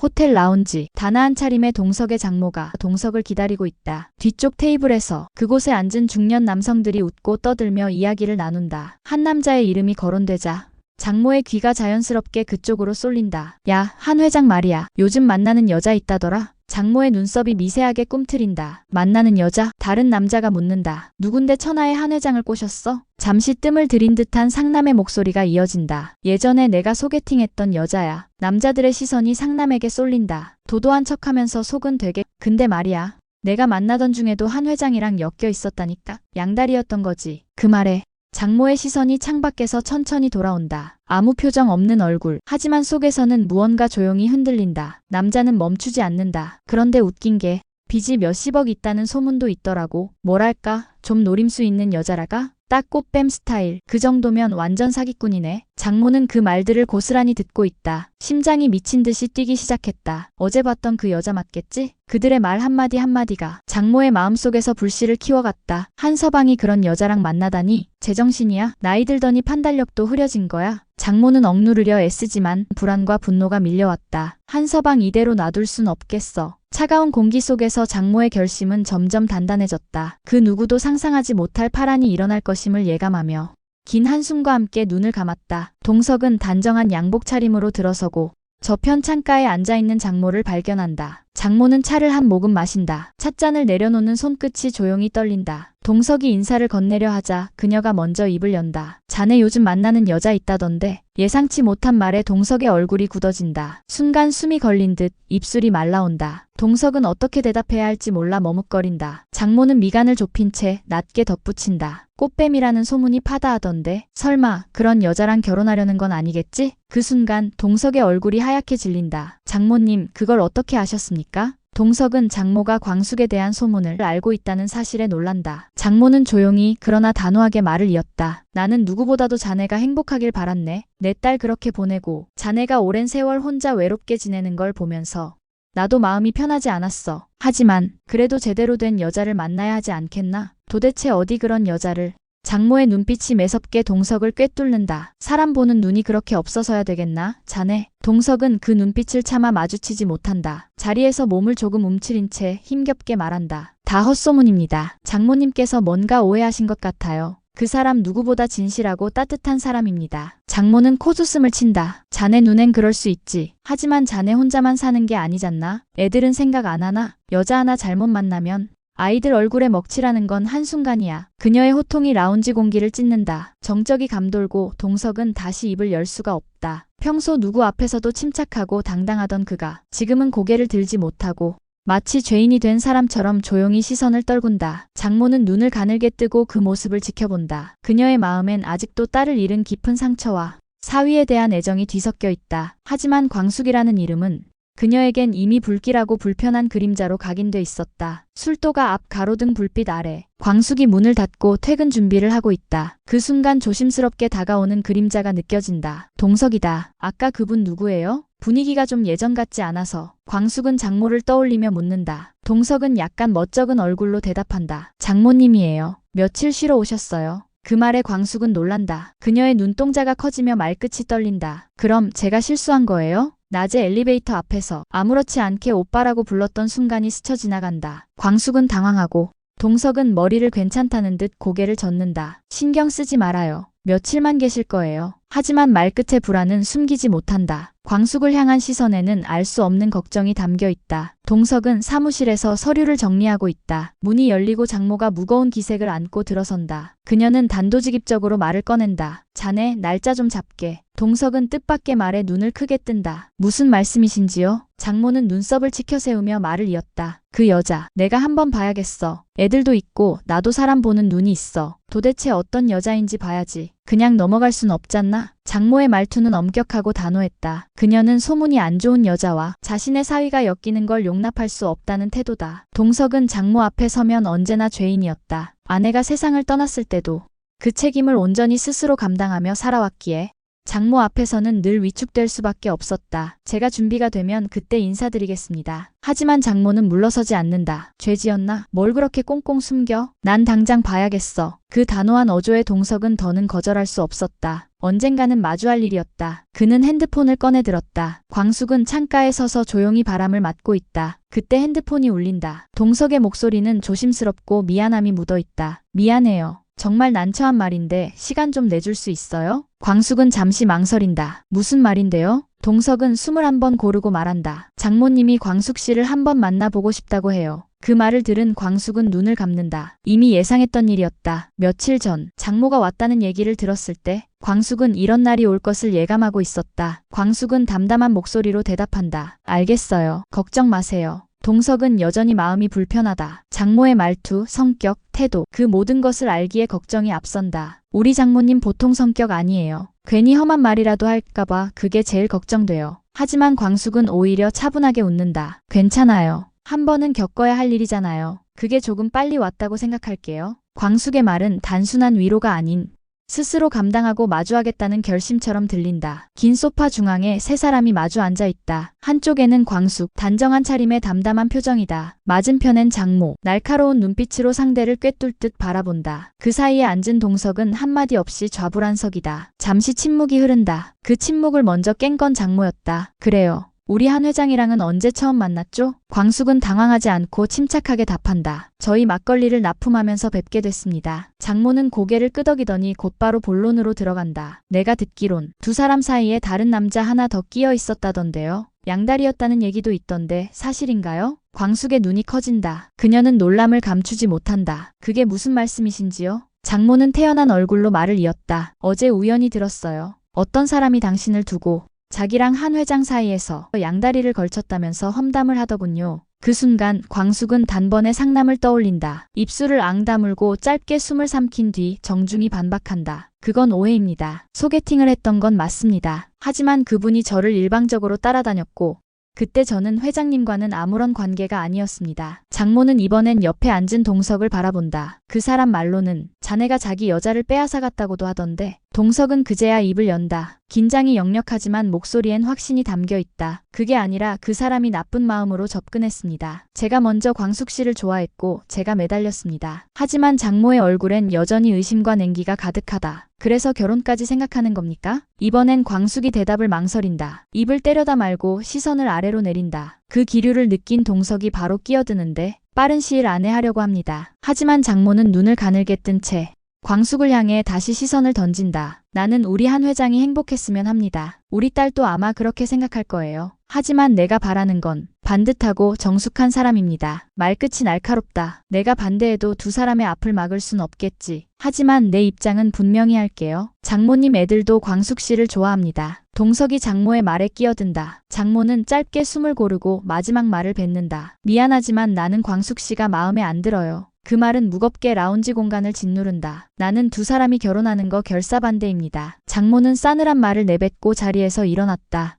호텔 라운지. 단아한 차림의 동석의 장모가 동석을 기다리고 있다. 뒤쪽 테이블에서 그곳에 앉은 중년 남성들이 웃고 떠들며 이야기를 나눈다. 한 남자의 이름이 거론되자 장모의 귀가 자연스럽게 그쪽으로 쏠린다. 야, 한 회장 말이야. 요즘 만나는 여자 있다더라. 장모의 눈썹이 미세하게 꿈틀인다. 만나는 여자? 다른 남자가 묻는다. 누군데 천하의 한 회장을 꼬셨어? 잠시 뜸을 들인 듯한 상남의 목소리가 이어진다. 예전에 내가 소개팅했던 여자야. 남자들의 시선이 상남에게 쏠린다. 도도한 척하면서 속은 되게 근데 말이야. 내가 만나던 중에도 한 회장이랑 엮여 있었다니까. 양다리였던 거지. 그 말에 장모의 시선이 창밖에서 천천히 돌아온다. 아무 표정 없는 얼굴. 하지만 속에서는 무언가 조용히 흔들린다. 남자는 멈추지 않는다. 그런데 웃긴 게 빚이 몇십억 있다는 소문도 있더라고. 뭐랄까 좀 노림수 있는 여자라가? 딱 꽃뱀 스타일. 그 정도면 완전 사기꾼이네. 장모는 그 말들을 고스란히 듣고 있다. 심장이 미친 듯이 뛰기 시작했다. 어제 봤던 그 여자 맞겠지? 그들의 말 한마디 한마디가 장모의 마음속에서 불씨를 키워갔다. 한서방이 그런 여자랑 만나다니 제정신이야? 나이 들더니 판단력도 흐려진 거야? 장모는 억누르려 애쓰지만 불안과 분노가 밀려왔다. 한서방 이대로 놔둘 순 없겠어. 차가운 공기 속에서 장모의 결심은 점점 단단해졌다. 그 누구도 상상하지 못할 파란이 일어날 것임을 예감하며 긴 한숨과 함께 눈을 감았다. 동석은 단정한 양복 차림으로 들어서고 저편 창가에 앉아있는 장모를 발견한다. 장모는 차를 한 모금 마신다. 찻잔을 내려놓는 손끝이 조용히 떨린다. 동석이 인사를 건네려 하자 그녀가 먼저 입을 연다. 자네 요즘 만나는 여자 있다던데. 예상치 못한 말에 동석의 얼굴이 굳어진다. 순간 숨이 걸린 듯 입술이 말라온다. 동석은 어떻게 대답해야 할지 몰라 머뭇거린다. 장모는 미간을 좁힌 채 낮게 덧붙인다. 꽃뱀이라는 소문이 파다하던데 설마 그런 여자랑 결혼하려는 건 아니겠지? 그 순간 동석의 얼굴이 하얗게 질린다. 장모님 그걸 어떻게 아셨습니까? 동석은 장모가 광숙에 대한 소문을 알고 있다는 사실에 놀란다. 장모는 조용히 그러나 단호하게 말을 이었다. 나는 누구보다도 자네가 행복하길 바랐네. 내 딸 그렇게 보내고 자네가 오랜 세월 혼자 외롭게 지내는 걸 보면서 나도 마음이 편하지 않았어. 하지만 그래도 제대로 된 여자를 만나야 하지 않겠나? 도대체 어디 그런 여자를. 장모의 눈빛이 매섭게 동석을 꿰뚫는다. 사람 보는 눈이 그렇게 없어서야 되겠나? 자네. 동석은 그 눈빛을 차마 마주치지 못한다. 자리에서 몸을 조금 움츠린 채 힘겹게 말한다. 다 헛소문입니다. 장모님께서 뭔가 오해하신 것 같아요. 그 사람 누구보다 진실하고 따뜻한 사람입니다. 장모는 코웃음을 친다. 자네 눈엔 그럴 수 있지. 하지만 자네 혼자만 사는 게 아니잖나. 애들은 생각 안 하나? 여자 하나 잘못 만나면 아이들 얼굴에 먹칠하는 건 한순간이야. 그녀의 호통이 라운지 공기를 찢는다. 정적이 감돌고 동석은 다시 입을 열 수가 없다. 평소 누구 앞에서도 침착하고 당당하던 그가 지금은 고개를 들지 못하고 마치 죄인이 된 사람처럼 조용히 시선을 떨군다. 장모는 눈을 가늘게 뜨고 그 모습을 지켜본다. 그녀의 마음엔 아직도 딸을 잃은 깊은 상처와 사위에 대한 애정이 뒤섞여 있다. 하지만 광숙이라는 이름은 그녀에겐 이미 불길하고 불편한 그림자로 각인돼 있었다. 술도가 앞 가로등 불빛 아래 광숙이 문을 닫고 퇴근 준비를 하고 있다. 그 순간 조심스럽게 다가오는 그림자가 느껴진다. 동석이다. 아까 그분 누구예요? 분위기가 좀 예전 같지 않아서 광숙은 장모를 떠올리며 묻는다. 동석은 약간 멋쩍은 얼굴로 대답한다. 장모님이에요. 며칠 쉬러 오셨어요? 그 말에 광숙은 놀란다. 그녀의 눈동자가 커지며 말끝이 떨린다. 그럼 제가 실수한 거예요? 낮에 엘리베이터 앞에서 아무렇지 않게 오빠라고 불렀던 순간이 스쳐 지나간다. 광숙은 당황하고 동석은 머리를 괜찮다는 듯 고개를 젓는다. 신경 쓰지 말아요. 며칠만 계실 거예요. 하지만 말끝의 불안은 숨기지 못한다. 광숙을 향한 시선에는 알 수 없는 걱정이 담겨 있다. 동석은 사무실에서 서류를 정리하고 있다. 문이 열리고 장모가 무거운 기색을 안고 들어선다. 그녀는 단도직입적으로 말을 꺼낸다. 자네 날짜 좀 잡게. 동석은 뜻밖의 말에 눈을 크게 뜬다. 무슨 말씀이신지요? 장모는 눈썹을 치켜세우며 말을 이었다. 그 여자 내가 한번 봐야겠어. 애들도 있고 나도 사람 보는 눈이 있어. 도대체 어떤 여자인지 봐야지. 그냥 넘어갈 순 없잖나? 장모의 말투는 엄격하고 단호했다. 그녀는 소문이 안 좋은 여자와 자신의 사위가 엮이는 걸 용납할 수 없다는 태도다. 동석은 장모 앞에 서면 언제나 죄인이었다. 아내가 세상을 떠났을 때도 그 책임을 온전히 스스로 감당하며 살아왔기에 장모 앞에서는 늘 위축될 수밖에 없었다. 제가 준비가 되면 그때 인사드리겠습니다. 하지만 장모는 물러서지 않는다. 죄 지었나? 뭘 그렇게 꽁꽁 숨겨? 난 당장 봐야겠어. 그 단호한 어조의 동석은 더는 거절할 수 없었다. 언젠가는 마주할 일이었다. 그는 핸드폰을 꺼내 들었다. 광숙은 창가에 서서 조용히 바람을 맞고 있다. 그때 핸드폰이 울린다. 동석의 목소리는 조심스럽고 미안함이 묻어있다. 미안해요. 정말 난처한 말인데 시간 좀 내줄 수 있어요? 광숙은 잠시 망설인다. 무슨 말인데요? 동석은 숨을 한번 고르고 말한다. 장모님이 광숙 씨를 한번 만나보고 싶다고 해요. 그 말을 들은 광숙은 눈을 감는다. 이미 예상했던 일이었다. 며칠 전 장모가 왔다는 얘기를 들었을 때 광숙은 이런 날이 올 것을 예감하고 있었다. 광숙은 담담한 목소리로 대답한다. 알겠어요. 걱정 마세요. 동석은 여전히 마음이 불편하다. 장모의 말투, 성격, 태도, 그 모든 것을 알기에 걱정이 앞선다. 우리 장모님 보통 성격 아니에요. 괜히 험한 말이라도 할까봐 그게 제일 걱정돼요. 하지만 광숙은 오히려 차분하게 웃는다. 괜찮아요. 한 번은 겪어야 할 일이잖아요. 그게 조금 빨리 왔다고 생각할게요. 광숙의 말은 단순한 위로가 아닌 스스로 감당하고 마주하겠다는 결심처럼 들린다. 긴 소파 중앙에 세 사람이 마주 앉아 있다. 한쪽에는 광숙, 단정한 차림의 담담한 표정이다. 맞은편엔 장모, 날카로운 눈빛으로 상대를 꿰뚫듯 바라본다. 그 사이에 앉은 동석은 한마디 없이 좌불안석이다. 잠시 침묵이 흐른다. 그 침묵을 먼저 깬 건 장모였다. 그래요. 우리 한 회장이랑은 언제 처음 만났죠? 광숙은 당황하지 않고 침착하게 답한다. 저희 막걸리를 납품하면서 뵙게 됐습니다. 장모는 고개를 끄덕이더니 곧바로 본론으로 들어간다. 내가 듣기론 두 사람 사이에 다른 남자 하나 더 끼어 있었다던데요. 양다리였다는 얘기도 있던데 사실인가요? 광숙의 눈이 커진다. 그녀는 놀람을 감추지 못한다. 그게 무슨 말씀이신지요? 장모는 태연한 얼굴로 말을 이었다. 어제 우연히 들었어요. 어떤 사람이 당신을 두고 자기랑 한 회장 사이에서 양다리를 걸쳤다면서 험담을 하더군요. 그 순간 광숙은 단번에 상남을 떠올린다. 입술을 앙다물고 짧게 숨을 삼킨 뒤 정중히 반박한다. 그건 오해입니다. 소개팅을 했던 건 맞습니다. 하지만 그분이 저를 일방적으로 따라다녔고 그때 저는 회장님과는 아무런 관계가 아니었습니다. 장모는 이번엔 옆에 앉은 동석을 바라본다. 그 사람 말로는 자네가 자기 여자를 빼앗아갔다고도 하던데 동석은 그제야 입을 연다. 긴장이 역력하지만 목소리엔 확신이 담겨 있다. 그게 아니라 그 사람이 나쁜 마음으로 접근했습니다. 제가 먼저 광숙 씨를 좋아했고 제가 매달렸습니다. 하지만 장모의 얼굴엔 여전히 의심과 냉기가 가득하다. 그래서 결혼까지 생각하는 겁니까? 이번엔 광숙이 대답을 망설인다. 입을 때려다 말고 시선을 아래로 내린다. 그 기류를 느낀 동석이 바로 끼어드는데 빠른 시일 안에 하려고 합니다. 하지만 장모는 눈을 가늘게 뜬 채 광숙을 향해 다시 시선을 던진다. 나는 우리 한 회장이 행복했으면 합니다. 우리 딸도 아마 그렇게 생각할 거예요. 하지만 내가 바라는 건 반듯하고 정숙한 사람입니다. 말끝이 날카롭다. 내가 반대해도 두 사람의 앞을 막을 순 없겠지. 하지만 내 입장은 분명히 할게요. 장모님 애들도 광숙 씨를 좋아합니다. 동석이 장모의 말에 끼어든다. 장모는 짧게 숨을 고르고 마지막 말을 뱉는다. 미안하지만 나는 광숙 씨가 마음에 안 들어요. 그 말은 무겁게 라운지 공간을 짓누른다. 나는 두 사람이 결혼하는 거 결사반대입니다. 장모는 싸늘한 말을 내뱉고 자리에서 일어났다.